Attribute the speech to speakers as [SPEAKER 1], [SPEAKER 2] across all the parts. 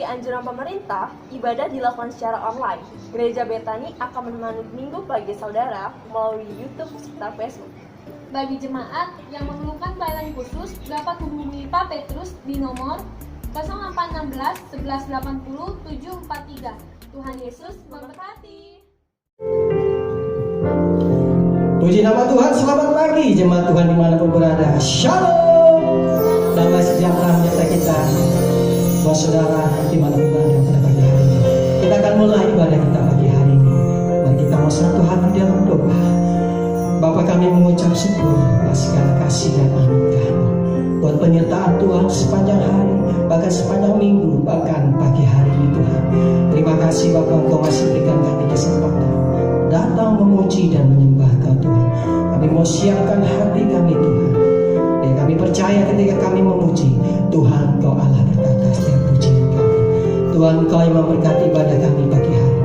[SPEAKER 1] anjuran pemerintah, ibadah dilakukan secara online. Gereja Betani akan menemani Minggu Pagi Saudara melalui YouTube serta Facebook.
[SPEAKER 2] Bagi jemaat yang memerlukan pelayanan khusus dapat menghubungi Pak Petrus di nomor 0816 1180 743. Tuhan Yesus memberkati.
[SPEAKER 3] Puji nama Tuhan, selamat pagi jemaat Tuhan dimanapun berada. Shalom, damai sejahtera menyertai kita, buat saudara dimanapun berada pada pagi hari ini. Kita akan mulai ibadah kita pagi hari ini. Mari kita mau satu hati dalam doa. Bapa, kami mengucap syukur atas segala kasih dan anugerah buat penyertaan Tuhan sepanjang hari, bahkan sepanjang minggu, bahkan pagi hari ini Tuhan. Terima kasih Bapa, Engkau masih berikan kami kesempatan datang memuji dan menyembah Kau Tuhan. Kami mau siapkan hati kami Tuhan, dan kami percaya ketika kami memuji Tuhan, Kau Allah berkata setiap pujian kami. Tuhan, Kau yang memberkati ibadah kami pagi hari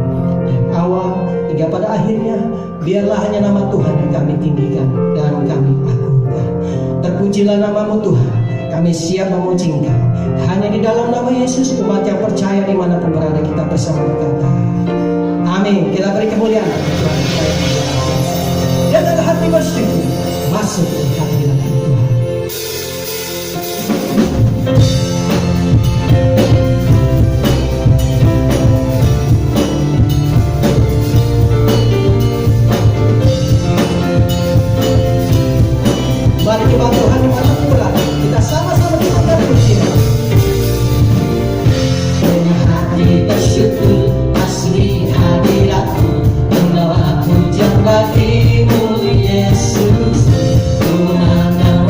[SPEAKER 3] dan awal hingga pada akhirnya. Biarlah hanya nama Tuhan yang kami tinggikan dan kami agungkan. Terpujilah namamu Tuhan, kami siap memuji Engkau. Hanya di dalam nama Yesus umat yang percaya dimanapun berada kita bersama berkata amin. Kita beri kemuliaan Tuhan kita yang berdoa. Dan dengan hati bersyukur masuk ke hadirat Tuhan. Mari kita Tuhan dimanapun berada, kita sama-sama kita pujian. Dengan hati bersyukur asli hadiratmu, membawa pujian bagimu Yesus. Ku memandang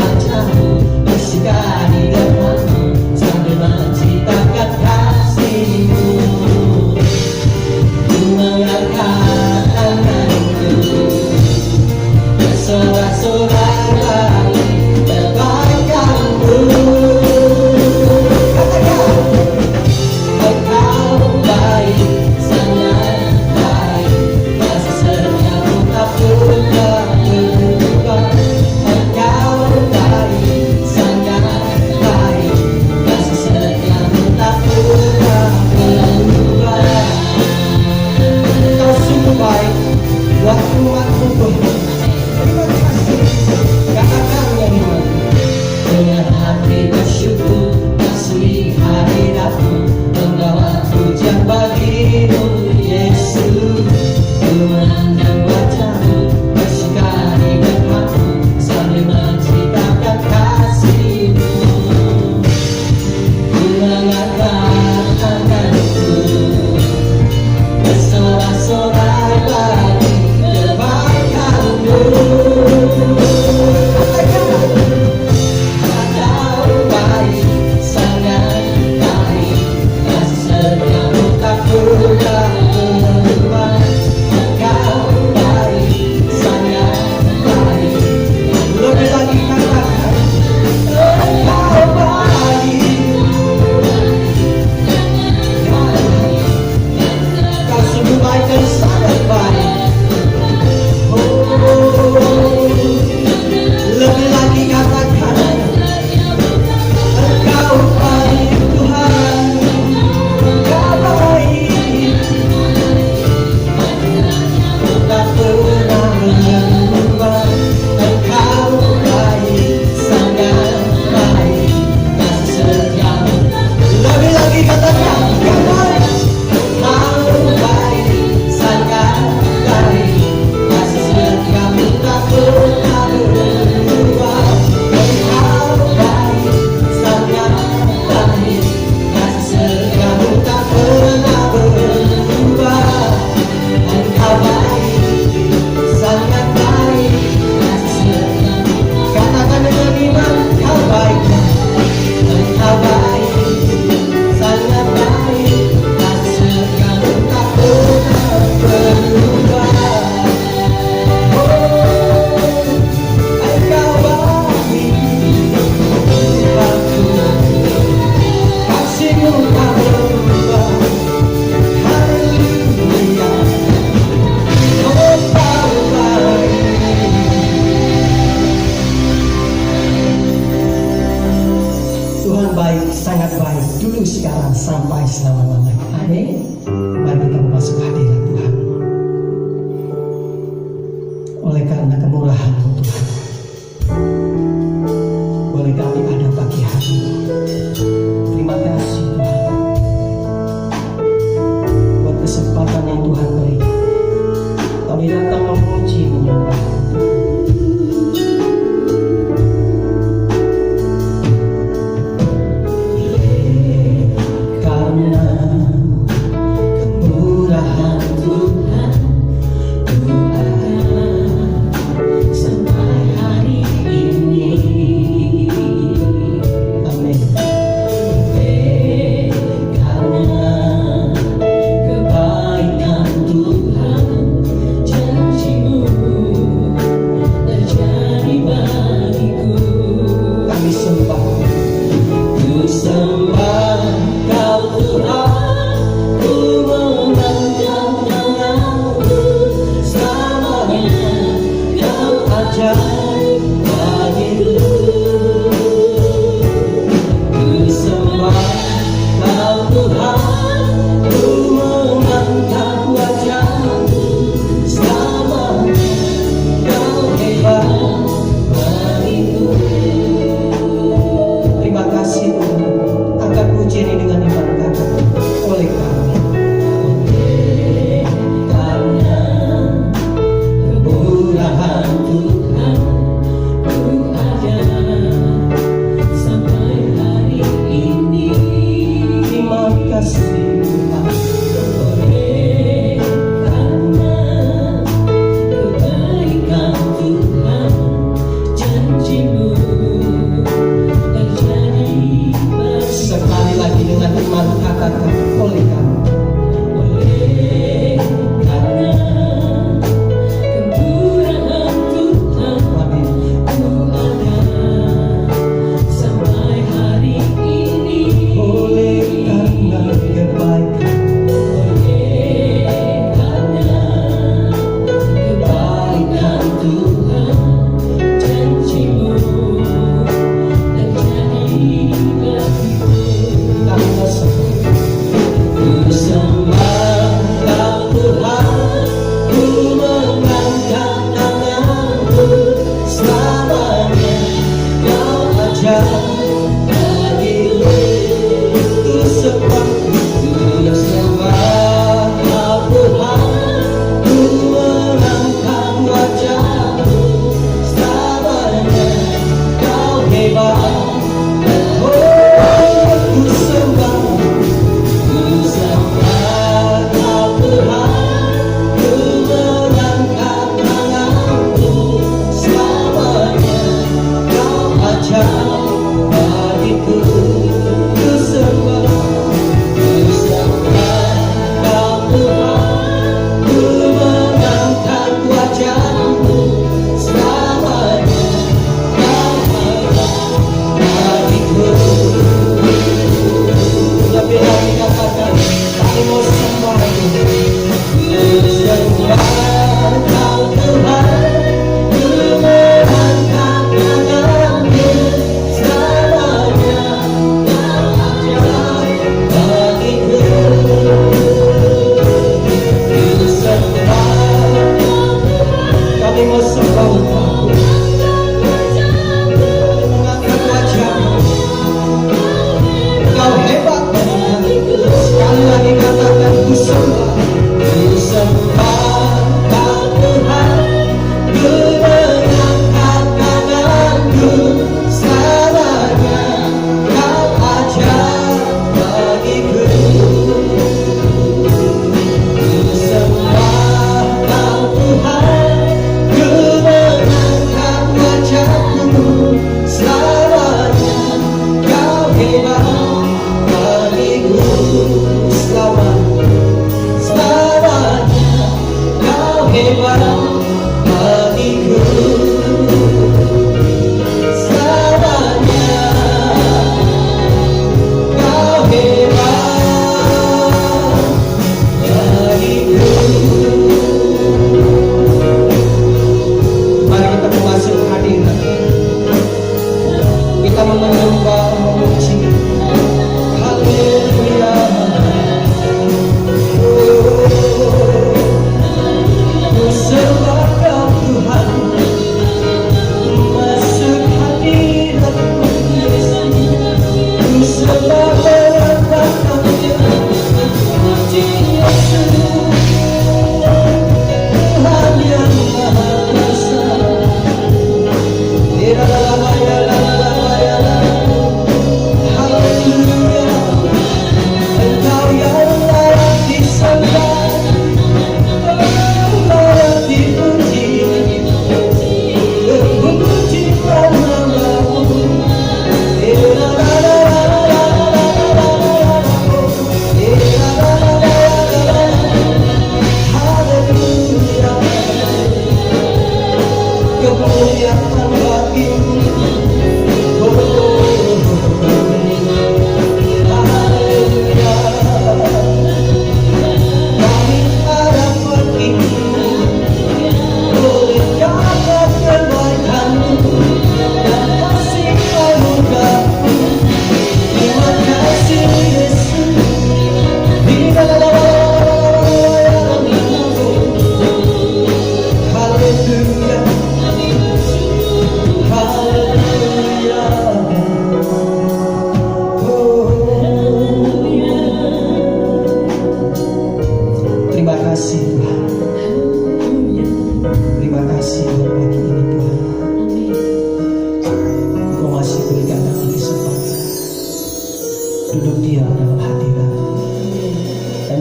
[SPEAKER 3] lama lagi. Amin. Mari kita masuk hadirat Tuhan. Oleh karena kemurahan-Mu Tuhan, boleh kami ada pagi hari ini. Terima kasih Tuhan buat kesempatan yang Tuhan beri. Kami datang memuji menyembah. Karena kemurahan Tuhan, ku ada sampai hari ini. Amin. Karena kebaikan Tuhan, janji-Mu terjadi bagiku. Kami sembah, ku sembah Kau Tuhan, ku memandang tangan-Mu selamanya. Kau ajaib bagiku. Ku sembah Kau Tuhan, ku mengangkat wajah-Mu selamanya. Kau hebat bagiku. Terima kasih Tuhan. Angkat puji ini dengan iman kata oleh kami. Karena kemurahan Tuhan, ku ada sampai hari ini. Terima kasih Tuhan. Oleh karena kebaikan Tuhan, janji-Mu terjadi. Sekali lagi dengan iman katakan oleh kami. Oleh karena kemurahan Tuhan, amin, ku ada sampai hari ini. Oleh karena kebaikan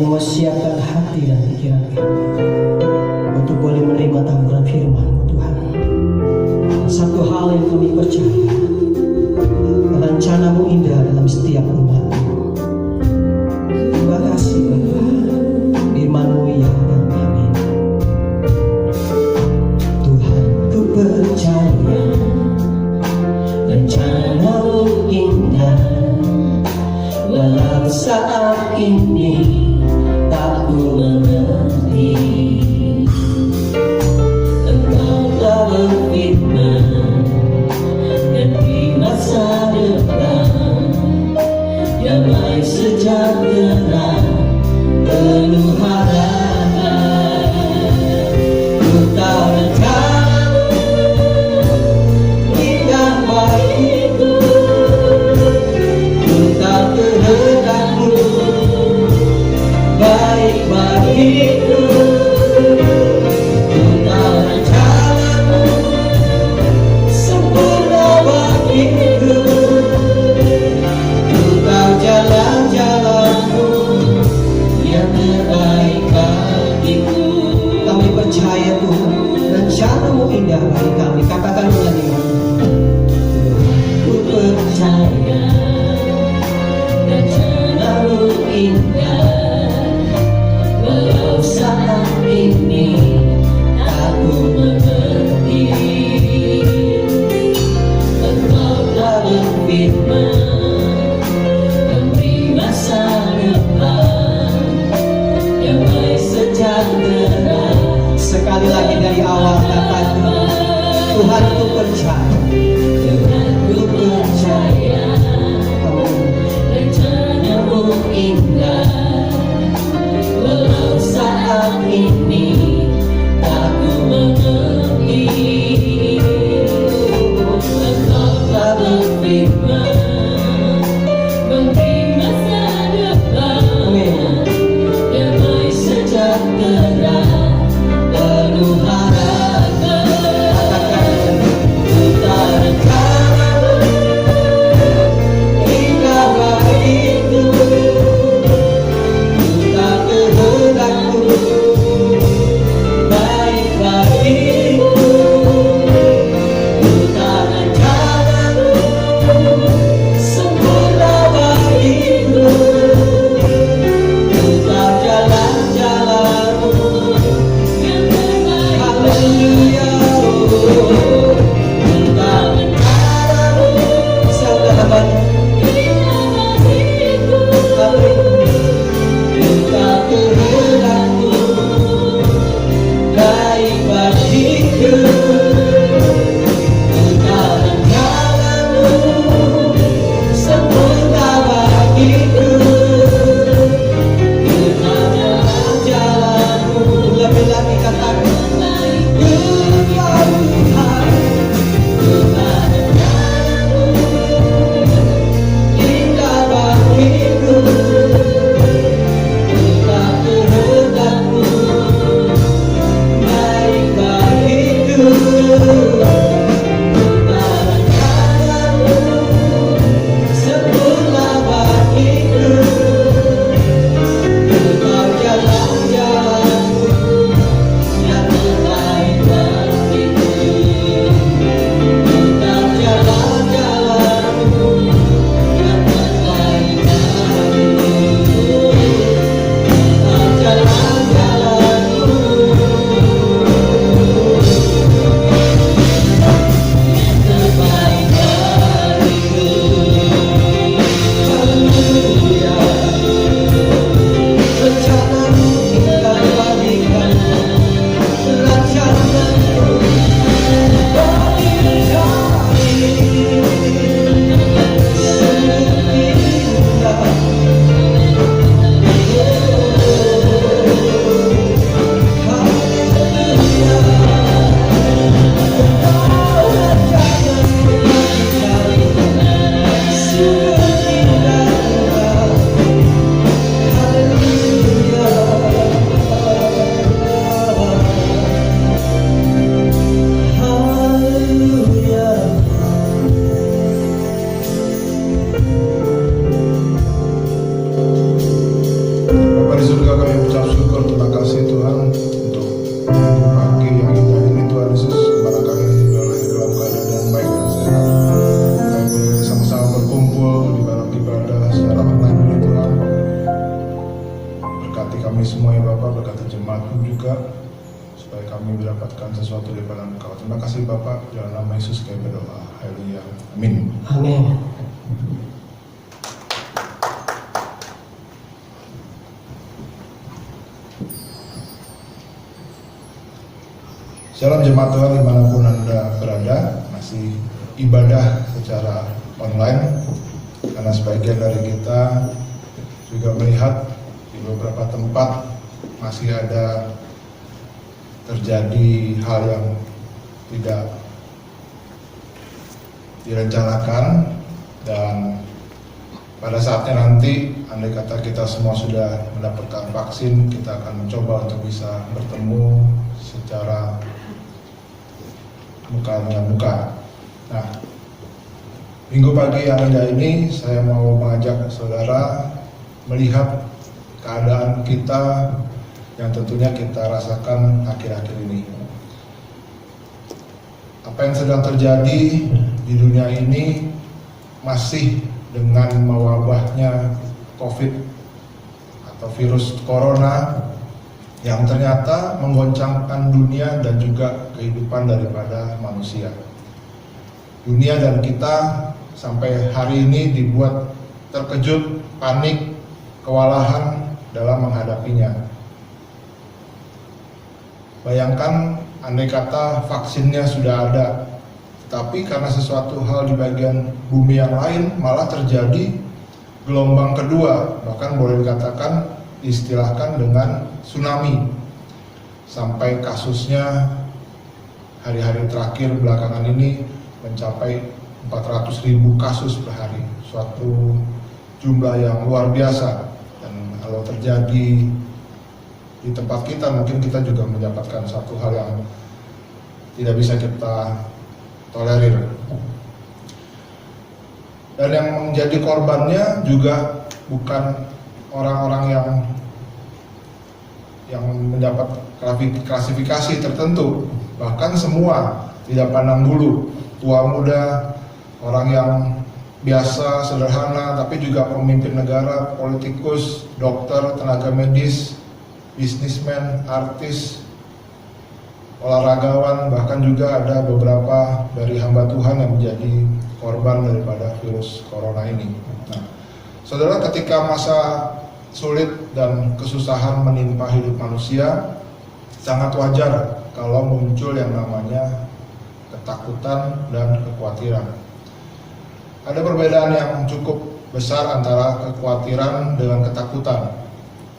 [SPEAKER 3] kami mau siapkan hati dan pikiran kami untuk boleh menerima taburan firman-Mu Tuhan. Satu hal yang kami percaya, rencana-Mu indah dalam setiap umat-Mu. Terima kasih Bapa, firman-Mu ya dan amin. Tuhan, ku percaya rencana-Mu indah, walau saat ini tak ku mengerti. Engkau telah berfirman, dan di masa depan damai sejahtera penuh harapan. Ku tahu rencana-Mu indah bagiku, ku tahu kehendak-Mu baik bagiku. Ku tahu rencana-Mu sempurna bagiku. Ku tahu jalan-jalan-Mu yang terbaik bagiku. Kami percaya Tuhan, rencana-Mu indah bagi kami. Katakan dengan iman, ku percaya rencana-Mu indah, walau saat ini tak ku mengerti. Engkau telah berfirman, dan di masa depan damai sejahtera. Sekali lagi dari awal katakan, Tuhan ku percaya, Tuhan ku percaya, rencana-Mu indah, walau saat ini tak ku mengerti. Engkau telah berfirman, memberi masa depan damai sejahtera penuh harapan. Katakan, ku tahu rencana-Mu indah bagiku. Ku tahu kehendak-Mu baik bagiku. Ku tahu rencana-Mu
[SPEAKER 4] di surga, kami ucap syukur, terima kasih Tuhan untuk minggu pagi yang indah ini Tuhan Yesus, dimana kami berada dalam keadaan yang baik dan sehat. Kami boleh sama-sama berkumpul di dalam ibadah secara online ini Tuhan. Berkati kami semua ya Bapak, berkati jemaat-Mu juga, supaya kami mendapatkan sesuatu daripada Engkau. Terima kasih Bapak, dalam nama Yesus kami berdoa. Haleluya. Amin.
[SPEAKER 3] Amin.
[SPEAKER 4] Shalom jemaat Tuhan dimanapun Anda berada, masih ibadah secara online, karena sebagian dari kita juga melihat di beberapa tempat masih ada terjadi hal yang tidak direncanakan, dan pada saatnya nanti andai kata kita semua sudah mendapatkan vaksin, kita akan mencoba untuk bisa bertemu secara muka dengan muka. Nah, minggu pagi yang indah ini saya mau mengajak saudara melihat keadaan kita yang tentunya kita rasakan akhir-akhir ini. Apa yang sedang terjadi di dunia ini masih dengan mewabahnya COVID atau virus corona yang ternyata menggoncangkan dunia dan juga kehidupan daripada manusia. Dunia dan kita sampai hari ini dibuat terkejut, panik, kewalahan dalam menghadapinya. Bayangkan andai kata vaksinnya sudah ada, tapi karena sesuatu hal di bagian bumi yang lain malah terjadi gelombang kedua, bahkan boleh dikatakan diistilahkan dengan tsunami, sampai kasusnya hari-hari terakhir belakangan ini mencapai 400.000 kasus per hari, suatu jumlah yang luar biasa. Dan kalau terjadi di tempat kita, mungkin kita juga mendapatkan satu hal yang tidak bisa kita tolerir. Dan yang menjadi korbannya juga bukan orang-orang yang mendapat klasifikasi tertentu, bahkan semua, tidak pandang bulu, tua muda, orang yang biasa, sederhana, tapi juga pemimpin negara, politikus, dokter, tenaga medis, bisnismen, artis, olahragawan, bahkan juga ada beberapa dari hamba Tuhan yang menjadi korban daripada virus corona ini. Nah, saudara, ketika masa sulit dan kesusahan menimpa hidup manusia, sangat wajar kalau muncul yang namanya ketakutan dan kekhawatiran. Ada perbedaan yang cukup besar antara kekhawatiran dengan ketakutan,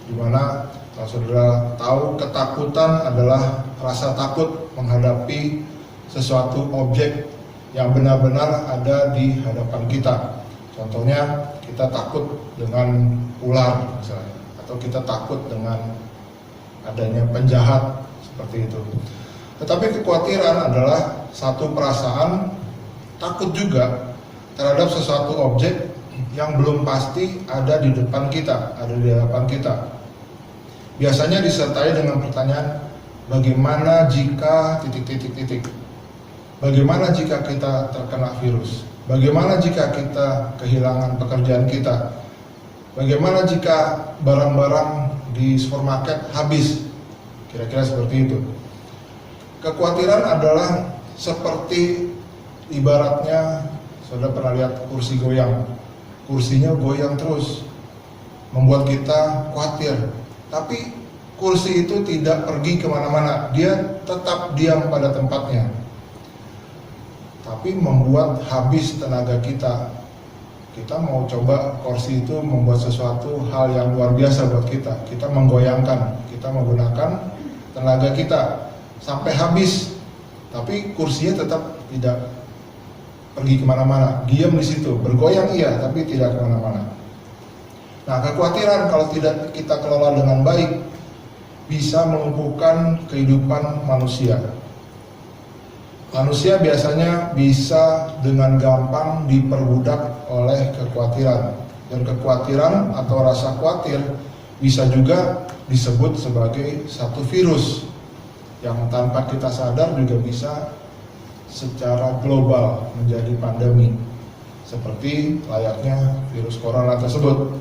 [SPEAKER 4] di mana kalau saudara tahu, ketakutan adalah rasa takut menghadapi sesuatu objek yang benar-benar ada di hadapan kita. Contohnya, kita takut dengan ular misalnya, atau kita takut dengan adanya penjahat, seperti itu. Tetapi kekhawatiran adalah satu perasaan takut juga terhadap sesuatu objek yang belum pasti ada di depan kita, ada di hadapan kita. Biasanya disertai dengan pertanyaan, bagaimana jika titik-titik-titik? Bagaimana jika kita terkena virus? Bagaimana jika kita kehilangan pekerjaan kita? Bagaimana jika barang-barang di supermarket habis? Kira-kira seperti itu. Kekhawatiran adalah seperti ibaratnya, saudara pernah lihat kursi goyang. Kursinya goyang terus, membuat kita khawatir. Tapi kursi itu tidak pergi kemana-mana, dia tetap diam pada tempatnya. Tapi membuat habis tenaga kita. Kita mau coba kursi itu membuat sesuatu hal yang luar biasa buat kita. Kita menggoyangkan, kita menggunakan tenaga kita sampai habis. Tapi kursinya tetap tidak pergi kemana-mana, diam di situ, bergoyang iya, tapi tidak kemana-mana. Nah, kekhawatiran kalau tidak kita kelola dengan baik bisa melumpuhkan kehidupan manusia. Manusia biasanya bisa dengan gampang diperbudak oleh kekhawatiran. Dan kekhawatiran atau rasa khawatir bisa juga disebut sebagai satu virus yang tanpa kita sadar juga bisa secara global menjadi pandemi, seperti layaknya virus corona tersebut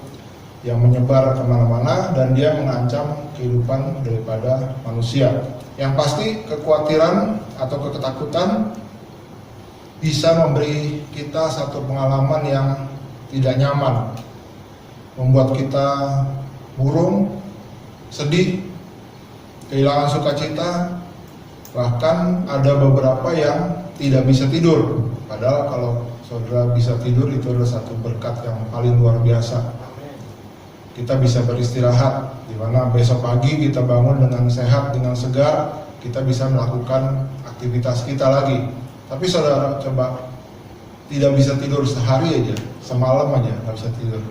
[SPEAKER 4] yang menyebar kemana-mana dan dia mengancam kehidupan daripada manusia. Yang pasti kekhawatiran atau ketakutan bisa memberi kita satu pengalaman yang tidak nyaman, membuat kita murung, sedih, kehilangan sukacita, bahkan ada beberapa yang tidak bisa tidur. Padahal kalau saudara bisa tidur itu adalah satu berkat yang paling luar biasa. Kita bisa beristirahat, di mana besok pagi kita bangun dengan sehat, dengan segar, kita bisa melakukan aktivitas kita lagi. Tapi saudara coba tidak bisa tidur sehari aja, semalam aja nggak bisa tidur,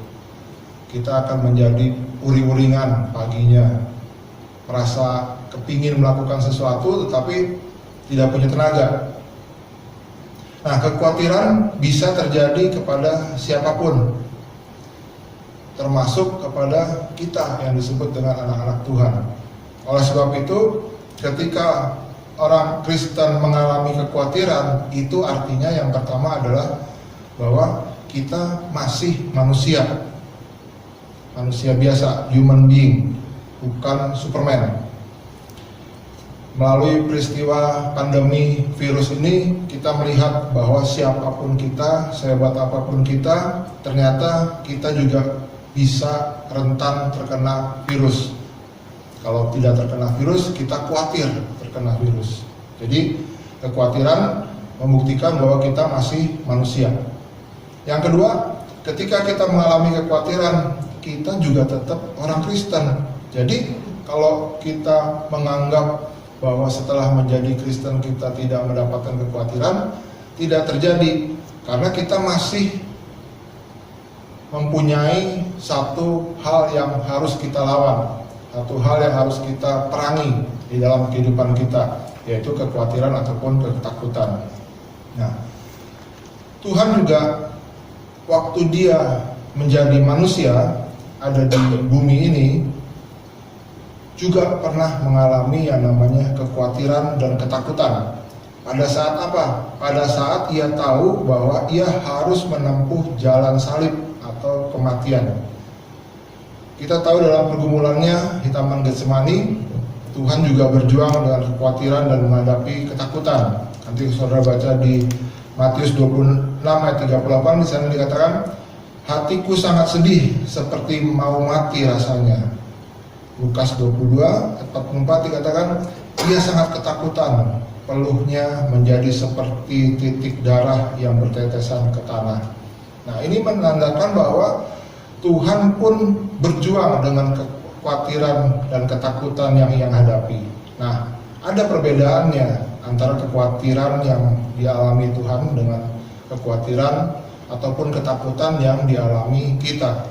[SPEAKER 4] kita akan menjadi uring-uringan paginya, merasa kepingin melakukan sesuatu tetapi tidak punya tenaga. Nah, kekhawatiran bisa terjadi kepada siapapun, termasuk kepada kita yang disebut dengan anak-anak Tuhan. Oleh sebab itu, ketika orang Kristen mengalami kekhawatiran, itu artinya yang pertama adalah bahwa kita masih manusia biasa, human being, bukan Superman. Melalui peristiwa pandemi virus ini, kita melihat bahwa siapapun kita, sehebat apapun kita, ternyata kita juga bisa rentan terkena virus. Kalau tidak terkena virus, kita khawatir terkena virus. Jadi kekhawatiran membuktikan bahwa kita masih manusia. Yang kedua, ketika kita mengalami kekhawatiran, kita juga tetap orang Kristen. Jadi kalau kita menganggap bahwa setelah menjadi Kristen kita tidak mendapatkan kekhawatiran, tidak terjadi, karena kita masih mempunyai satu hal yang harus kita lawan, satu hal yang harus kita perangi di dalam kehidupan kita, yaitu kekhawatiran ataupun ketakutan. Nah, Tuhan juga waktu dia menjadi manusia ada di bumi ini juga pernah mengalami yang namanya kekhawatiran dan ketakutan. Pada saat apa? Pada saat ia tahu bahwa ia harus menempuh jalan salib atau kematian. Kita tahu dalam pergumulannya di Taman Getsemani, Tuhan juga berjuang dengan kekhawatiran dan menghadapi ketakutan. Nanti saudara baca di Matius 26 ayat 38, di sana dikatakan, hatiku sangat sedih seperti mau mati rasanya. Lukas 22 ayat 44 dikatakan, ia sangat ketakutan, peluhnya menjadi seperti titik darah yang bertetesan ke tanah. Nah, ini menandakan bahwa Tuhan pun berjuang dengan kekhawatiran dan ketakutan yang ia hadapi. Nah, ada perbedaannya antara kekhawatiran yang dialami Tuhan dengan kekhawatiran ataupun ketakutan yang dialami kita.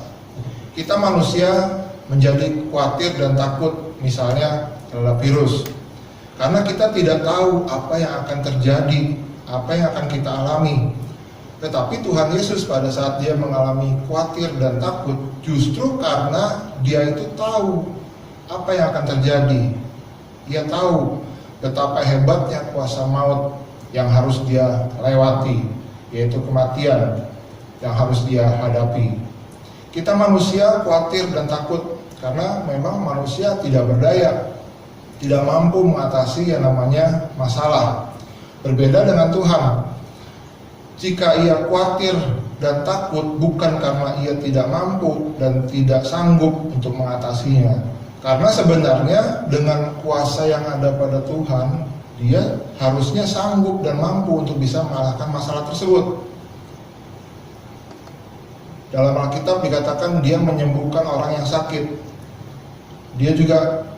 [SPEAKER 4] Kita manusia menjadi khawatir dan takut misalnya terhadap virus, karena kita tidak tahu apa yang akan terjadi, apa yang akan kita alami. Tetapi Tuhan Yesus pada saat dia mengalami khawatir dan takut, justru karena dia itu tahu apa yang akan terjadi. Dia tahu betapa hebatnya kuasa maut yang harus dia lewati, yaitu kematian yang harus dia hadapi. Kita manusia khawatir dan takut karena memang manusia tidak berdaya, tidak mampu mengatasi yang namanya masalah. Berbeda dengan Tuhan. Jika ia khawatir dan takut bukan karena ia tidak mampu dan tidak sanggup untuk mengatasinya. Karena sebenarnya dengan kuasa yang ada pada Tuhan, dia harusnya sanggup dan mampu untuk bisa mengalahkan masalah tersebut. Dalam Alkitab dikatakan dia menyembuhkan orang yang sakit. Dia juga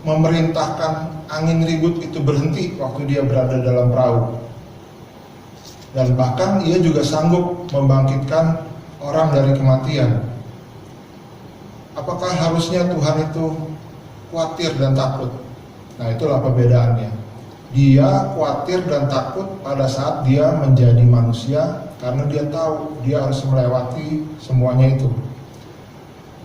[SPEAKER 4] memerintahkan angin ribut itu berhenti waktu dia berada dalam perahu. Dan bahkan ia juga sanggup membangkitkan orang dari kematian. Apakah harusnya Tuhan itu khawatir dan takut? Nah, itulah perbedaannya. Dia khawatir dan takut pada saat dia menjadi manusia, karena dia tahu dia harus melewati semuanya itu.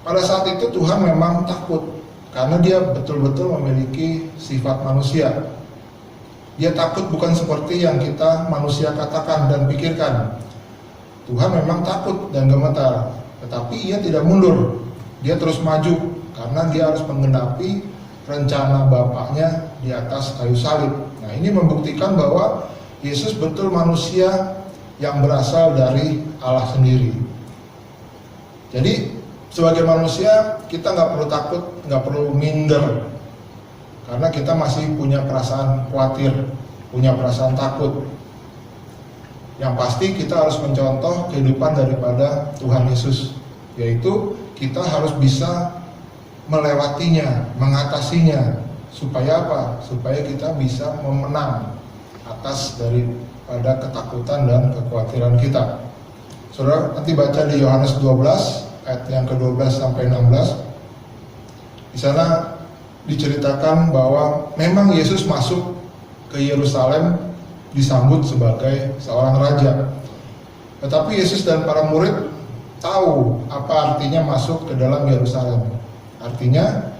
[SPEAKER 4] Pada saat itu Tuhan memang takut karena dia betul-betul memiliki sifat manusia. Dia takut bukan seperti yang kita manusia katakan dan pikirkan. Tuhan memang takut dan gemetar, tetapi ia tidak mundur. Dia terus maju karena dia harus menggenapi rencana Bapaknya di atas kayu salib. Nah, ini membuktikan bahwa Yesus betul manusia yang berasal dari Allah sendiri. Jadi sebagai manusia kita nggak perlu takut, nggak perlu minder, karena kita masih punya perasaan khawatir, punya perasaan takut. Yang pasti kita harus mencontoh kehidupan daripada Tuhan Yesus, yaitu kita harus bisa melewatinya, mengatasinya. Supaya apa? Supaya kita bisa memenang atas daripada ketakutan dan kekhawatiran kita. Saudara nanti baca di Yohanes 12 ayat yang ke-12 sampai 16. Di sana diceritakan bahwa memang Yesus masuk ke Yerusalem disambut sebagai seorang raja. Tetapi Yesus dan para murid tahu apa artinya masuk ke dalam Yerusalem. Artinya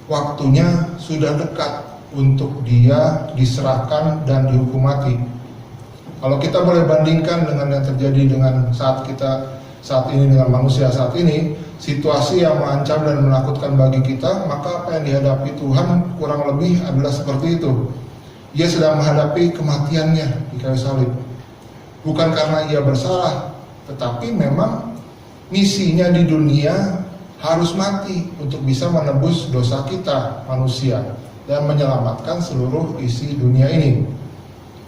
[SPEAKER 4] waktunya sudah dekat untuk dia diserahkan dan dihukum mati. Kalau kita boleh bandingkan dengan yang terjadi dengan saat ini dengan manusia saat ini, situasi yang mengancam dan menakutkan bagi kita, maka apa yang dihadapi Tuhan kurang lebih adalah seperti itu. Ia sedang menghadapi kematiannya di kayu salib. Bukan karena ia bersalah, tetapi memang misinya di dunia harus mati untuk bisa menebus dosa kita manusia dan menyelamatkan seluruh isi dunia ini.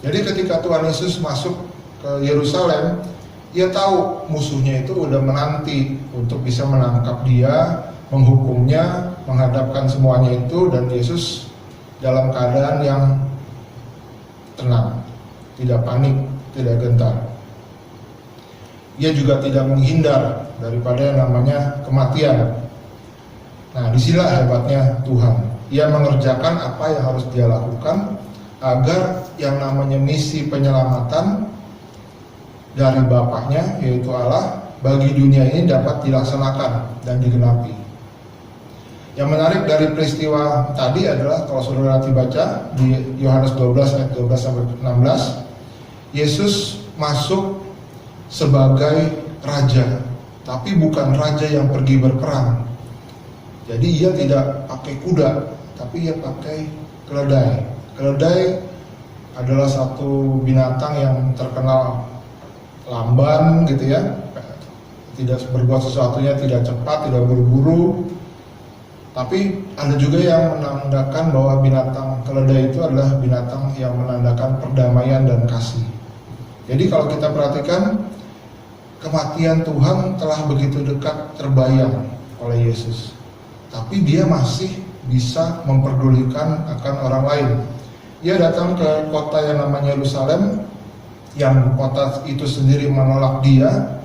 [SPEAKER 4] Jadi ketika Tuhan Yesus masuk ke Yerusalem, ia tahu musuhnya itu udah menanti untuk bisa menangkap dia, menghukumnya, menghadapkan semuanya itu, dan Yesus dalam keadaan yang tenang, tidak panik, tidak gentar. Ia juga tidak menghindar daripada yang namanya kematian. Nah, disinilah hebatnya Tuhan. Ia mengerjakan apa yang harus dia lakukan agar yang namanya misi penyelamatan dari Bapaknya, yaitu Allah, bagi dunia ini dapat dilaksanakan dan digenapi. Yang menarik dari peristiwa tadi adalah kalau saudara nanti baca di Yohanes 12 ayat 12 sampai 16, Yesus masuk sebagai raja, tapi bukan raja yang pergi berperang. Jadi ia tidak pakai kuda, tapi ia pakai keledai. Keledai adalah satu binatang yang terkenal lamban gitu ya, tidak berbuat sesuatunya tidak cepat, tidak buru-buru. Tapi ada juga yang menandakan bahwa binatang keledai itu adalah binatang yang menandakan perdamaian dan kasih. Jadi kalau kita perhatikan, kematian Tuhan telah begitu dekat terbayang oleh Yesus, tapi dia masih bisa memperdulikan akan orang lain. Dia datang ke kota yang namanya Yerusalem, yang kota itu sendiri menolak dia,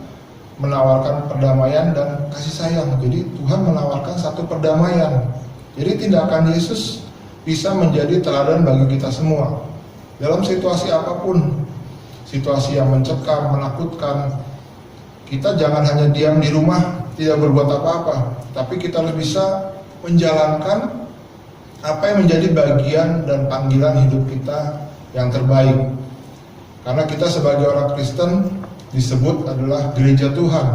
[SPEAKER 4] menawarkan perdamaian dan kasih sayang. Jadi Tuhan menawarkan satu perdamaian. Jadi tindakan Yesus bisa menjadi teladan bagi kita semua. Dalam situasi apapun, situasi yang mencekam, menakutkan, kita jangan hanya diam di rumah, tidak berbuat apa-apa, tapi kita harus bisa menjalankan apa yang menjadi bagian dan panggilan hidup kita yang terbaik. Karena kita sebagai orang Kristen disebut adalah gereja Tuhan.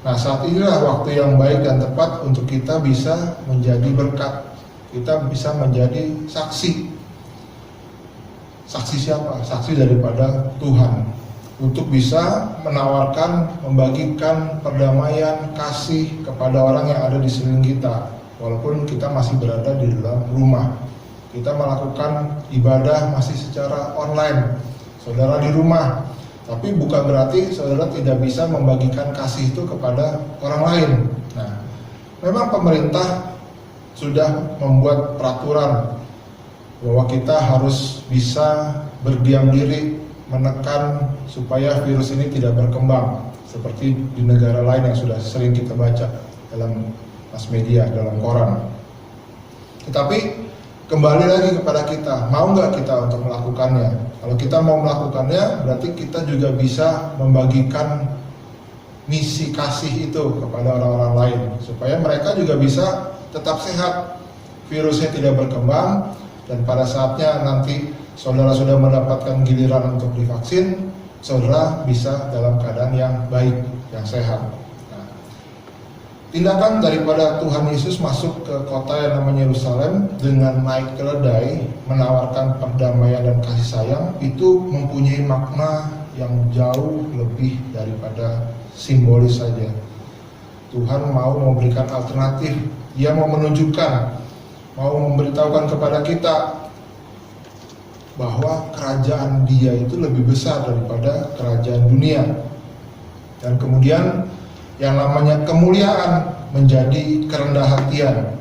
[SPEAKER 4] Nah, saat inilah waktu yang baik dan tepat untuk kita bisa menjadi berkat. Kita bisa menjadi saksi. Saksi siapa? Saksi daripada Tuhan. Untuk bisa menawarkan, membagikan perdamaian, kasih kepada orang yang ada di sekeliling kita. Walaupun kita masih berada di dalam rumah. Kita melakukan ibadah masih secara online. Saudara di rumah. Tapi bukan berarti saudara tidak bisa membagikan kasih itu kepada orang lain. Nah, memang pemerintah sudah membuat peraturan bahwa kita harus bisa berdiam diri, menekan supaya virus ini tidak berkembang seperti di negara lain yang sudah sering kita baca dalam mass media, dalam koran. Tetapi kembali lagi kepada kita, mau nggak kita untuk melakukannya? Kalau kita mau melakukannya, berarti kita juga bisa membagikan misi kasih itu kepada orang-orang lain, supaya mereka juga bisa tetap sehat, virusnya tidak berkembang, dan pada saatnya nanti saudara sudah mendapatkan giliran untuk divaksin, saudara bisa dalam keadaan yang baik, yang sehat. Nah, tindakan daripada Tuhan Yesus masuk ke kota yang namanya Yerusalem dengan naik keledai, menawarkan perdamaian dan kasih sayang, itu mempunyai makna yang jauh lebih daripada simbolis saja. Tuhan mau memberikan alternatif, Dia mau menunjukkan, mau memberitahukan kepada kita bahwa kerajaan Dia itu lebih besar daripada kerajaan dunia. Dan kemudian yang namanya kemuliaan menjadi kerendah hatian,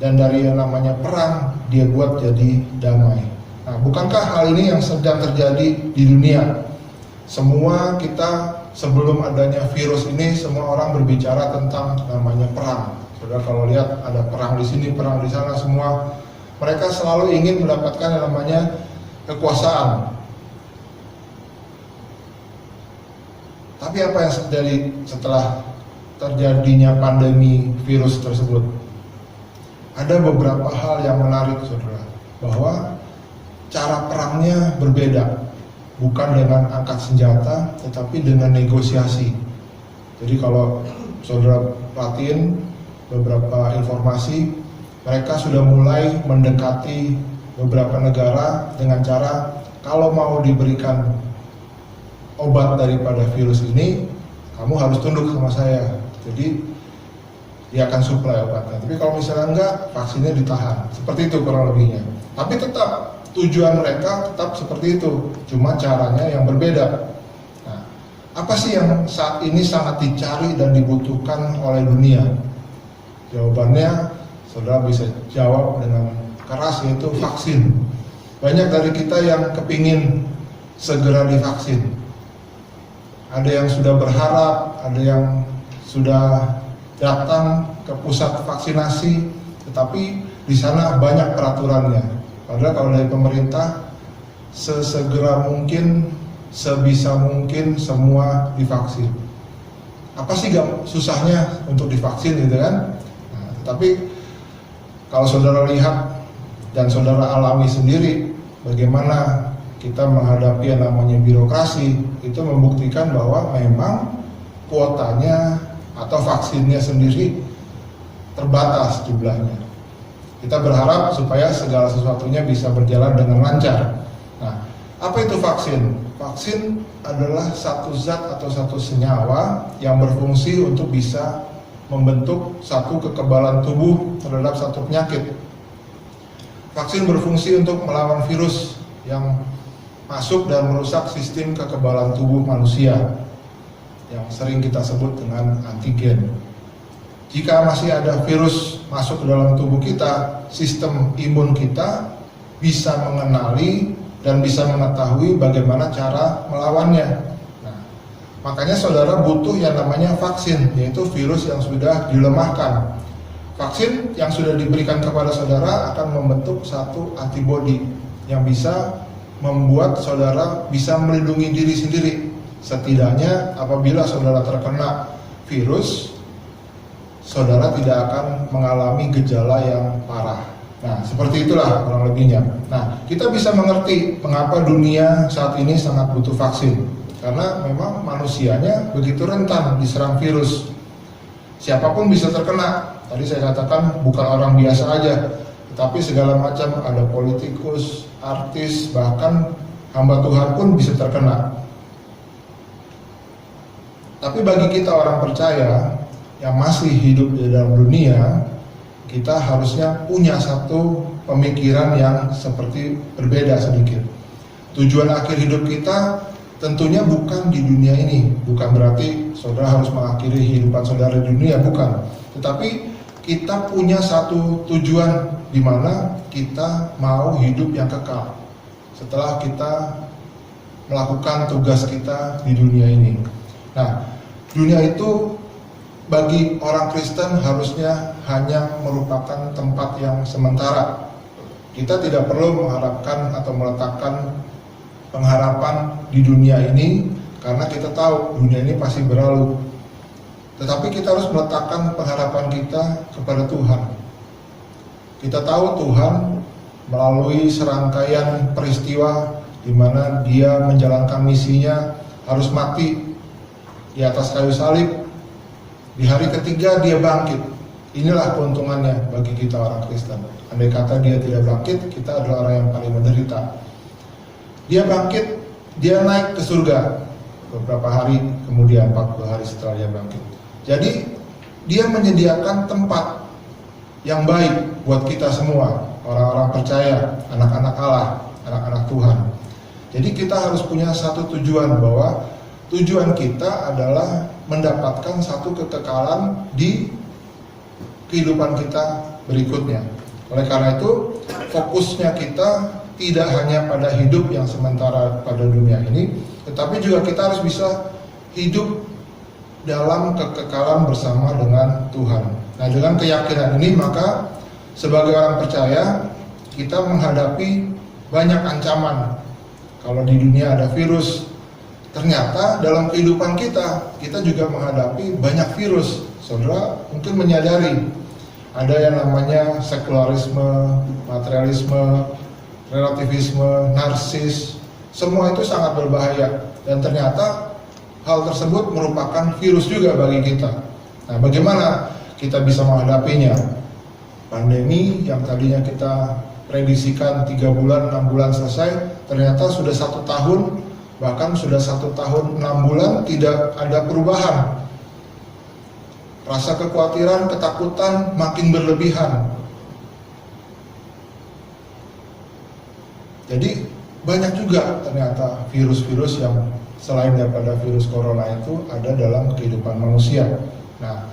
[SPEAKER 4] dan dari yang namanya perang Dia buat jadi damai. Nah, bukankah hal ini yang sedang terjadi di dunia? Semua kita sebelum adanya virus ini, semua orang berbicara tentang namanya perang. Saudara kalau lihat ada perang di sini, perang di sana, semua mereka selalu ingin mendapatkan yang namanya kekuasaan. Tapi apa yang terjadi setelah terjadinya pandemi virus tersebut? Ada beberapa hal yang menarik, saudara, bahwa cara perangnya berbeda. Bukan dengan angkat senjata, tetapi dengan negosiasi. Jadi kalau saudara perhatiin beberapa informasi, mereka sudah mulai mendekati beberapa negara dengan cara, kalau mau diberikan obat daripada virus ini, kamu harus tunduk sama saya. Jadi dia akan suplai obatnya. Tapi kalau misalnya enggak, vaksinnya ditahan. Seperti itu kurang lebihnya. Tapi tetap tujuan mereka tetap seperti itu, cuma caranya yang berbeda. Nah, apa sih yang saat ini sangat dicari dan dibutuhkan oleh dunia? Jawabannya, saudara bisa jawab dengan keras, yaitu vaksin. Banyak dari kita yang kepingin segera divaksin. Ada yang sudah berharap, ada yang sudah datang ke pusat vaksinasi, tetapi di sana banyak peraturannya. Padahal kalau dari pemerintah, sesegera mungkin, sebisa mungkin semua divaksin. Apa sih gak susahnya untuk divaksin gitu kan? Nah, tapi kalau saudara lihat dan saudara alami sendiri bagaimana kita menghadapi yang namanya birokrasi, itu membuktikan bahwa memang kuotanya atau vaksinnya sendiri terbatas jumlahnya. Kita berharap supaya segala sesuatunya bisa berjalan dengan lancar. Nah, apa itu vaksin? Vaksin adalah satu zat atau satu senyawa yang berfungsi untuk bisa membentuk satu kekebalan tubuh terhadap satu penyakit. Vaksin berfungsi untuk melawan virus yang masuk dan merusak sistem kekebalan tubuh manusia yang sering kita sebut dengan antigen. Jika masih ada virus masuk ke dalam tubuh kita, sistem imun kita bisa mengenali dan bisa mengetahui bagaimana cara melawannya. Nah, makanya saudara butuh yang namanya vaksin, yaitu virus yang sudah dilemahkan. Vaksin yang sudah diberikan kepada saudara akan membentuk satu antibodi yang bisa membuat saudara bisa melindungi diri sendiri. Setidaknya apabila saudara terkena virus, saudara tidak akan mengalami gejala yang parah. Nah, seperti itulah kurang lebihnya. Nah, kita bisa mengerti mengapa dunia saat ini sangat butuh vaksin. Karena memang manusianya begitu rentan diserang virus. Siapapun bisa terkena. Tadi saya katakan bukan orang biasa aja, tetapi segala macam, ada politikus, artis, bahkan hamba Tuhan pun bisa terkena. Tapi bagi kita orang percaya yang masih hidup di dalam dunia, kita harusnya punya satu pemikiran yang seperti berbeda sedikit. Tujuan akhir hidup kita tentunya bukan di dunia ini. Bukan berarti saudara harus mengakhiri kehidupan saudara di dunia, bukan. Tetapi kita punya satu tujuan di mana kita mau hidup yang kekal setelah kita melakukan tugas kita di dunia ini. Nah, dunia itu bagi orang Kristen harusnya hanya merupakan tempat yang sementara. Kita tidak perlu mengharapkan atau meletakkan pengharapan di dunia ini, karena kita tahu dunia ini pasti berlalu. tetapi kita harus meletakkan pengharapan kita kepada Tuhan. Kita tahu Tuhan melalui serangkaian peristiwa di mana Dia menjalankan misinya harus mati di atas kayu salib. Di hari ketiga Dia bangkit. Inilah keuntungannya bagi kita orang Kristen. Andai kata Dia tidak bangkit, kita adalah orang yang paling menderita. Dia bangkit, Dia naik ke surga beberapa hari kemudian, 40 hari setelah Dia bangkit. Jadi Dia menyediakan tempat yang baik buat kita semua, orang-orang percaya, anak-anak Allah, anak-anak Tuhan. Jadi kita harus punya satu tujuan, bahwa tujuan kita adalah mendapatkan satu kekekalan di kehidupan kita berikutnya. Oleh karena itu, fokusnya kita tidak hanya pada hidup yang sementara pada dunia ini, tetapi juga kita harus bisa hidup dalam kekekalan bersama dengan Tuhan. Nah, dengan keyakinan ini, maka sebagai orang percaya, kita menghadapi banyak ancaman. Kalau di dunia ada virus, ternyata dalam kehidupan kita juga menghadapi banyak virus. Saudara mungkin menyadari ada yang namanya sekularisme, materialisme, relativisme, narsis. Semua itu sangat berbahaya, dan ternyata hal tersebut merupakan virus juga bagi kita. Nah, bagaimana kita bisa menghadapinya? Pandemi yang tadinya kita prediksikan 3 bulan, 6 bulan selesai, ternyata sudah 1 tahun, bahkan sudah 1 tahun 6 bulan tidak ada perubahan. Rasa kekhawatiran, ketakutan makin berlebihan. Jadi banyak juga ternyata virus-virus yang selain daripada virus corona itu ada dalam kehidupan manusia. Nah,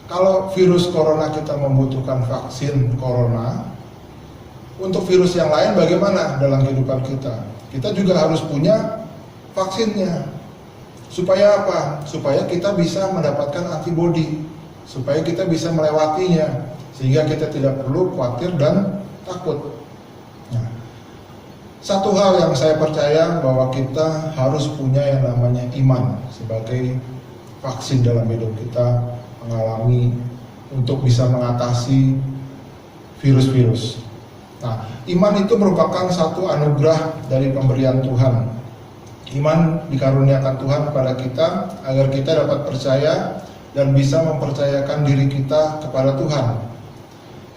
[SPEAKER 4] kalau virus corona kita membutuhkan vaksin corona, untuk virus yang lain bagaimana dalam kehidupan kita? Kita juga harus punya vaksinnya. Supaya apa? Supaya kita bisa mendapatkan antibodi, supaya kita bisa melewatinya, sehingga kita tidak perlu khawatir dan takut. Nah, satu hal yang saya percaya, bahwa kita harus punya yang namanya iman sebagai vaksin dalam hidup kita mengalami untuk bisa mengatasi virus-virus. Nah, iman itu merupakan satu anugerah dari pemberian Tuhan. Iman dikaruniakan Tuhan kepada kita agar kita dapat percaya dan bisa mempercayakan diri kita kepada Tuhan.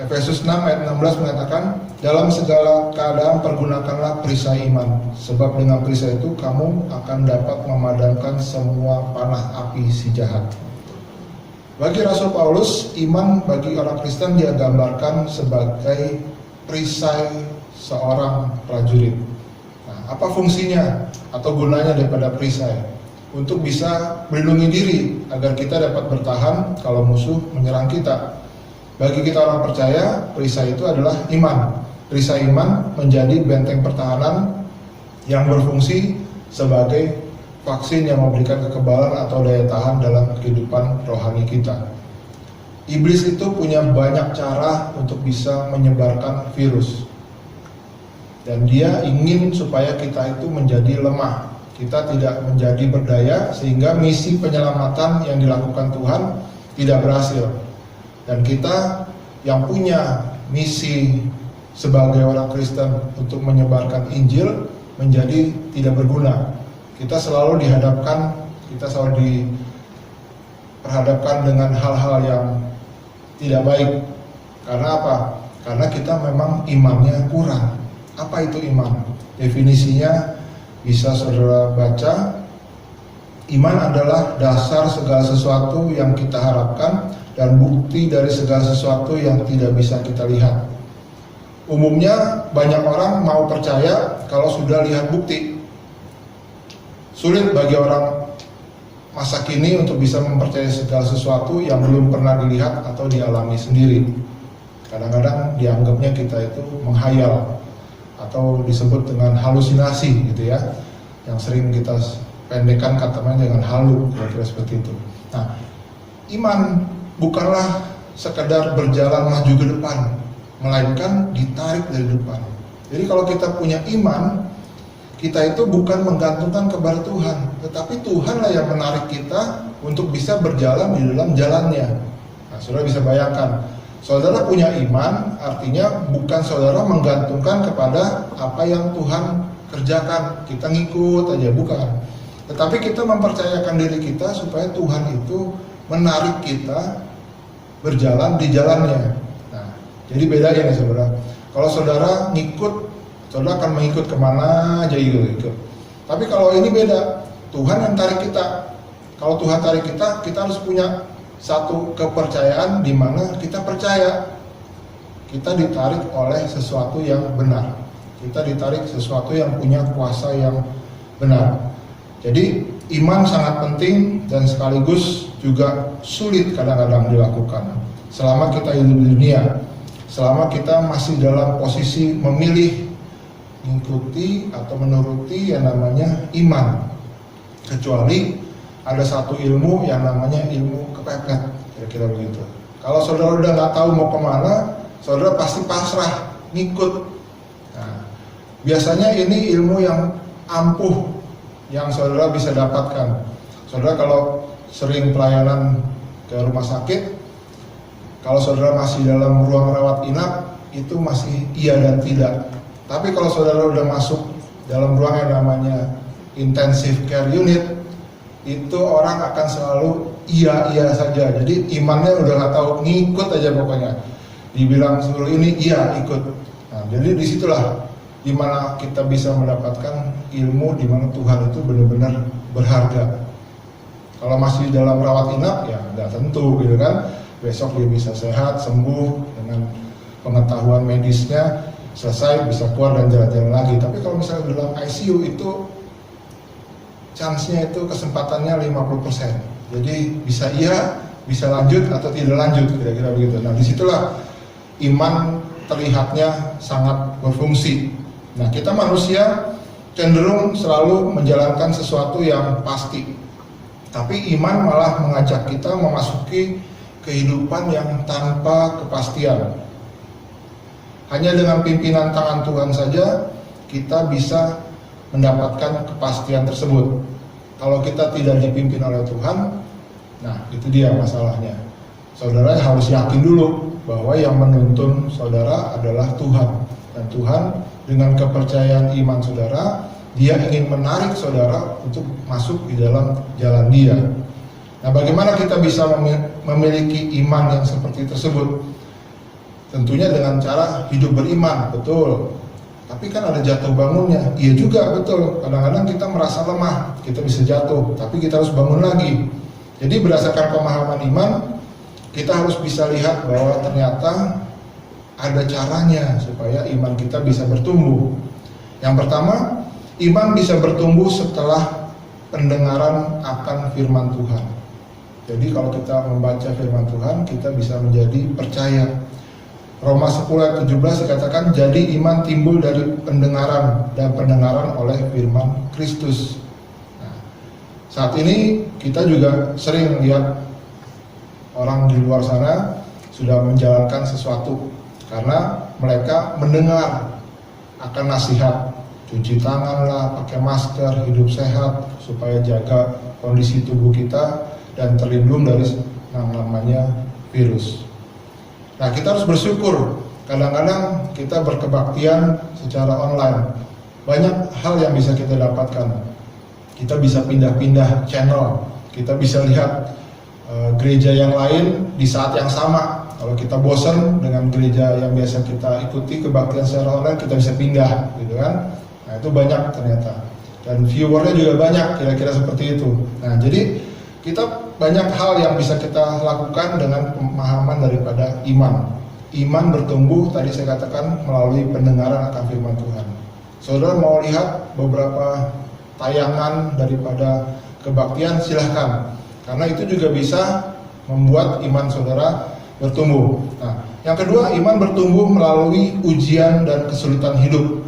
[SPEAKER 4] Efesus 6 ayat 16 mengatakan, dalam segala keadaan pergunakanlah perisai iman, sebab dengan perisai itu kamu akan dapat memadamkan semua panah api si jahat. Bagi Rasul Paulus, iman bagi orang Kristen dia gambarkan sebagai perisai seorang prajurit. Nah, apa fungsinya atau gunanya daripada perisai? Untuk bisa melindungi diri agar kita dapat bertahan kalau musuh menyerang kita. Bagi kita orang percaya, perisai itu adalah iman. Perisai iman menjadi benteng pertahanan yang berfungsi sebagai vaksin yang memberikan kekebalan atau daya tahan dalam kehidupan rohani kita. Iblis itu punya banyak cara untuk bisa menyebarkan virus. Dan dia ingin supaya kita itu menjadi lemah. Kita tidak menjadi berdaya, sehingga misi penyelamatan yang dilakukan Tuhan tidak berhasil. Dan kita yang punya misi sebagai orang Kristen untuk menyebarkan Injil menjadi tidak berguna. Kita selalu diperhadapkan dengan hal-hal yang tidak baik. Karena apa? Karena kita memang imannya kurang. Apa itu iman? Definisinya bisa saudara baca. Iman adalah dasar segala sesuatu yang kita harapkan dan bukti dari segala sesuatu yang tidak bisa kita lihat. Umumnya banyak orang mau percaya kalau sudah lihat bukti. Sulit bagi orang masa kini untuk bisa mempercayai segala sesuatu yang belum pernah dilihat atau dialami sendiri. Kadang-kadang dianggapnya kita itu menghayal atau disebut dengan halusinasi gitu ya, yang sering kita pendekkan katanya dengan halu, kira-kira seperti itu. Nah, iman bukanlah sekedar berjalan maju ke depan, melainkan ditarik dari depan. Jadi kalau kita punya iman, kita itu bukan menggantungkan kepada Tuhan, tetapi Tuhanlah yang menarik kita untuk bisa berjalan di dalam jalannya. Nah, saudara bisa bayangkan, saudara punya iman, artinya bukan saudara menggantungkan kepada apa yang Tuhan kerjakan, kita ngikut aja, bukan. Tetapi kita mempercayakan diri kita supaya Tuhan itu menarik kita berjalan di jalannya. Nah, jadi bedanya nih saudara. Kalau saudara ngikut, saudara akan mengikut kemana aja ikut. Tapi kalau ini beda, Tuhan yang tarik kita. Kalau Tuhan tarik kita, kita harus punya satu kepercayaan di mana kita percaya kita ditarik oleh sesuatu yang benar. Kita ditarik sesuatu yang punya kuasa yang benar. Jadi iman sangat penting dan sekaligus juga sulit kadang-kadang dilakukan. Selama kita hidup di dunia, selama kita masih dalam posisi memilih mengikuti atau menuruti yang namanya iman. Kecuali ada satu ilmu yang namanya ilmu kepepet, kira-kira begitu. Kalau saudara udah nggak tahu mau kemana, saudara pasti pasrah, ngikut. Nah, biasanya ini ilmu yang ampuh yang saudara bisa dapatkan. Saudara kalau sering pelayanan ke rumah sakit, kalau saudara masih dalam ruang rawat inap, itu masih iya dan tidak. Tapi kalau saudara udah masuk dalam ruang yang namanya intensive care unit, itu orang akan selalu iya saja. Jadi imannya udah nggak tahu, ngikut aja pokoknya. Dibilang suruh ini iya ikut. Nah, jadi disitulah dimana kita bisa mendapatkan ilmu dimana Tuhan itu benar-benar berharga. Kalau masih dalam rawat inap ya nggak tentu gitu kan. Besok dia bisa sehat, sembuh dengan pengetahuan medisnya, selesai bisa keluar dan jalan-jalan lagi. Tapi kalau misalnya dalam ICU itu chance-nya itu kesempatannya 50%. Jadi bisa iya, bisa lanjut atau tidak lanjut, kira-kira begitu. Nah, disitulah iman terlihatnya sangat berfungsi. Nah, kita manusia cenderung selalu menjalankan sesuatu yang pasti. Tapi iman malah mengajak kita memasuki kehidupan yang tanpa kepastian. Hanya dengan pimpinan tangan Tuhan saja kita bisa mendapatkan kepastian tersebut. Kalau kita tidak dipimpin oleh Tuhan, nah itu dia masalahnya. Saudara harus yakin dulu bahwa yang menuntun saudara adalah Tuhan. Dan Tuhan dengan kepercayaan iman saudara, Dia ingin menarik saudara untuk masuk di dalam jalan Dia. Nah, bagaimana kita bisa memiliki iman yang seperti tersebut? Tentunya dengan cara hidup beriman, betul. Tapi kan ada jatuh bangunnya. Iya juga, betul. Kadang-kadang kita merasa lemah, kita bisa jatuh, tapi kita harus bangun lagi. Jadi berdasarkan pemahaman iman, kita harus bisa lihat bahwa ternyata ada caranya supaya iman kita bisa bertumbuh. Yang pertama, iman bisa bertumbuh setelah pendengaran akan firman Tuhan. Jadi kalau kita membaca firman Tuhan, kita bisa menjadi percaya. Roma 10 ayat 17 dikatakan, jadi iman timbul dari pendengaran, dan pendengaran oleh firman Kristus. Nah, saat ini kita juga sering lihat orang di luar sana sudah menjalankan sesuatu karena mereka mendengar akan nasihat, cuci tangan lah, pakai masker, hidup sehat supaya jaga kondisi tubuh kita dan terlindung dari yang namanya virus. Nah, kita harus bersyukur. Kadang-kadang kita berkebaktian secara online. Banyak hal yang bisa kita dapatkan. Kita bisa pindah-pindah channel. Kita bisa lihat gereja yang lain di saat yang sama. Kalau kita bosan dengan gereja yang biasa kita ikuti kebaktian secara online, kita bisa pindah, gitu kan? Nah, itu banyak ternyata. Dan viewernya juga banyak, kira-kira seperti itu. Nah, jadi kita banyak hal yang bisa kita lakukan dengan pemahaman daripada iman. Iman bertumbuh, tadi saya katakan, melalui pendengaran akan firman Tuhan. Saudara mau lihat beberapa tayangan daripada kebaktian, silahkan. Karena itu juga bisa membuat iman saudara bertumbuh. Nah, yang kedua, iman bertumbuh melalui ujian dan kesulitan hidup,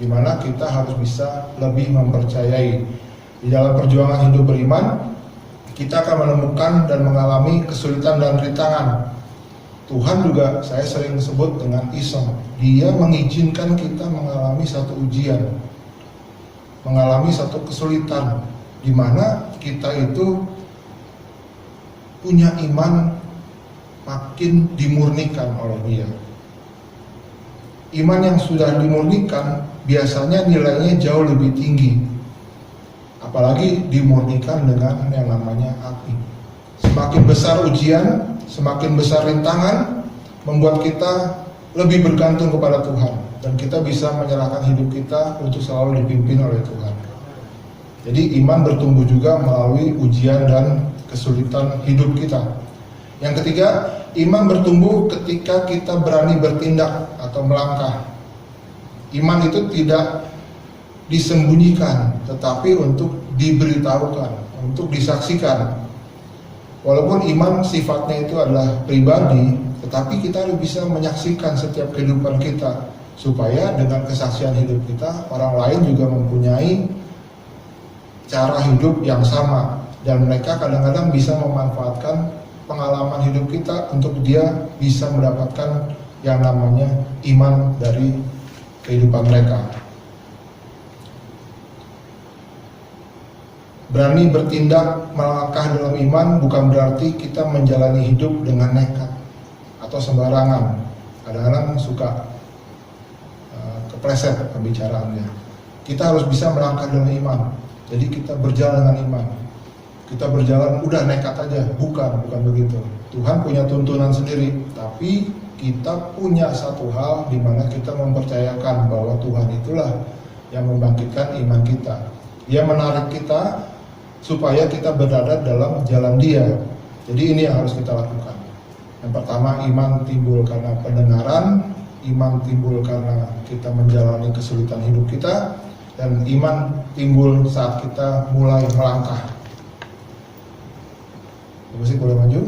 [SPEAKER 4] di mana kita harus bisa lebih mempercayai. Di dalam perjuangan hidup beriman, kita akan menemukan dan mengalami kesulitan dan rintangan. Tuhan juga saya sering sebut dengan iseng. Dia mengizinkan kita mengalami satu ujian, mengalami satu kesulitan, di mana kita itu punya iman makin dimurnikan oleh dia. Iman yang sudah dimurnikan biasanya nilainya jauh lebih tinggi, apalagi dimurnikan dengan yang namanya api. Semakin besar ujian, semakin besar rintangan, membuat kita lebih bergantung kepada Tuhan, dan kita bisa menyerahkan hidup kita untuk selalu dipimpin oleh Tuhan. Jadi iman bertumbuh juga melalui ujian dan kesulitan hidup kita. Yang ketiga, iman bertumbuh ketika kita berani bertindak atau melangkah. Iman itu tidak disembunyikan, tetapi untuk diberitahukan, untuk disaksikan. Walaupun iman sifatnya itu adalah pribadi, tetapi kita harus bisa menyaksikan setiap kehidupan kita, supaya dengan kesaksian hidup kita, orang lain juga mempunyai cara hidup yang sama, dan mereka kadang-kadang bisa memanfaatkan pengalaman hidup kita untuk dia bisa mendapatkan yang namanya iman dari kehidupan mereka. Berani bertindak melangkah dalam iman bukan berarti kita menjalani hidup dengan nekat atau sembarangan. Kadang-kadang suka kepleset pembicaraannya. Kita harus bisa melangkah dalam iman. Jadi kita berjalan dengan iman. Kita berjalan udah nekat aja, bukan begitu. Tuhan punya tuntunan sendiri, tapi kita punya satu hal di mana kita mempercayakan bahwa Tuhan itulah yang membangkitkan iman kita. Dia menarik kita supaya kita berada dalam jalan Dia. Jadi ini yang harus kita lakukan. Yang pertama, iman timbul karena pendengaran, iman timbul karena kita menjalani kesulitan hidup kita, dan iman timbul saat kita mulai melangkah. Masih boleh maju.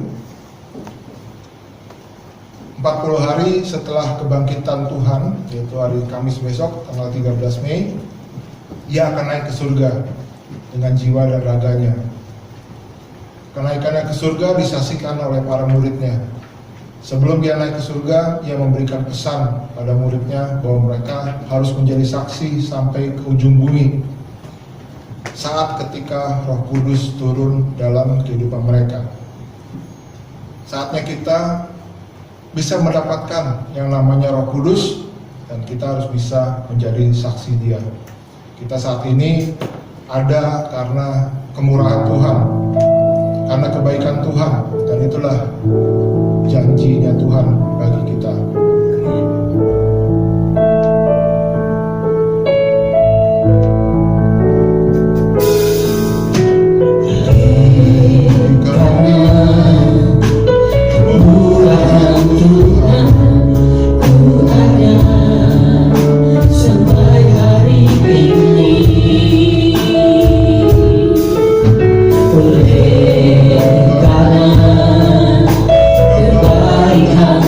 [SPEAKER 4] 40 hari setelah kebangkitan Tuhan, yaitu hari Kamis besok tanggal 13 Mei, Ia akan naik ke surga dengan jiwa dan raganya. Kenaikannya ke surga disaksikan oleh para muridnya. Sebelum Dia naik ke surga, Ia memberikan pesan pada muridnya bahwa mereka harus menjadi saksi sampai ke ujung bumi saat ketika Roh Kudus turun dalam kehidupan mereka. Saatnya kita bisa mendapatkan yang namanya Roh Kudus, dan kita harus bisa menjadi saksi Dia. Kita saat ini ada karena kemurahan Tuhan, karena kebaikan Tuhan, dan itulah janjinya Tuhan bagi kita.
[SPEAKER 3] Kebaikan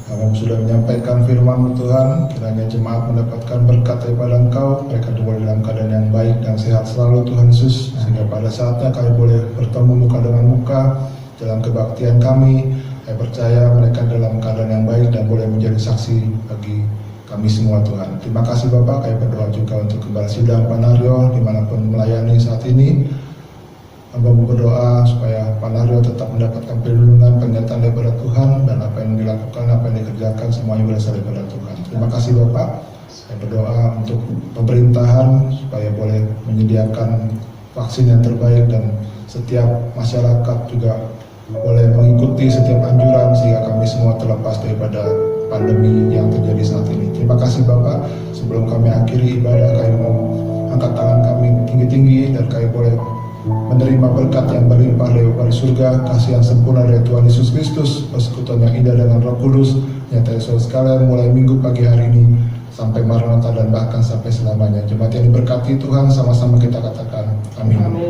[SPEAKER 4] Kami sudah menyampaikan firman Tuhan, kiranya jemaat mendapatkan berkat daripada Engkau, mereka boleh dalam keadaan yang baik dan sehat selalu Tuhan Yesus, sehingga pada saatnya kami boleh bertemu muka dengan muka dalam kebaktian kami. Saya percaya mereka dalam keadaan yang baik dan boleh menjadi saksi bagi kami semua Tuhan. Terima kasih Bapak, kami berdoa juga untuk Gembala Sidang Panario dimanapun melayani saat ini. Hamba berdoa supaya Panario tetap mendapatkan perlindungan, penyertaan daripada Tuhan, dan apa yang dilakukan, apa yang dikerjakan semuanya berasal daripada Tuhan. Terima kasih Bapak. Saya berdoa untuk pemerintahan supaya boleh menyediakan vaksin yang terbaik dan setiap masyarakat juga boleh mengikuti setiap anjuran sehingga kami semua terlepas daripada pandemi yang terjadi saat ini. Terima kasih Bapak. Sebelum kami akhiri ibadah, kami mau angkat tangan kami tinggi-tinggi dan kami boleh menerima berkat yang berlimpah dari surga, kasih yang sempurna dari Tuhan Yesus Kristus, persekutuan yang indah dengan Roh Kudus, nyata saudara sekalian mulai minggu pagi hari ini sampai Maranatha dan bahkan sampai selamanya. Jemaat yang diberkati Tuhan, sama-sama kita katakan amin.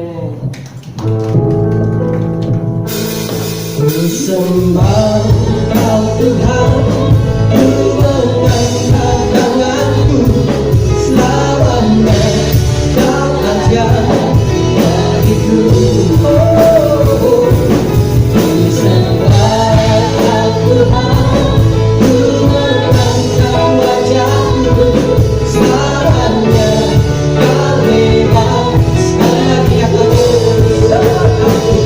[SPEAKER 3] Ku sembah Kau Tuhan, Ku mengangkat tanganku, selamanya Kau ajar bagiku. Ku sembah Kau Tuhan, Ku mengangkat wajahku, selamanya Kau hebat. Sekali lagi aku sembah Kau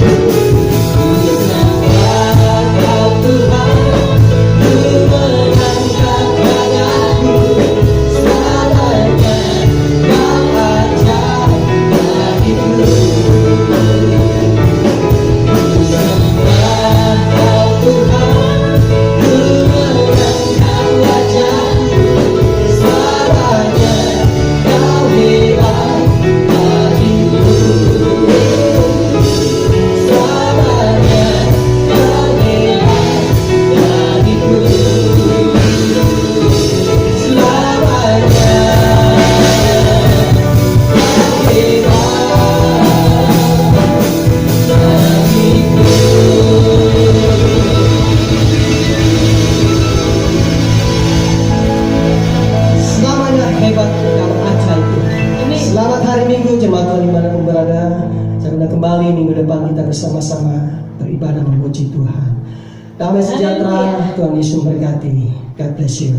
[SPEAKER 3] kembali minggu depan kita bersama-sama beribadah memuji Tuhan. Damai sejahtera Tuhan Yesus memberkati. God bless you.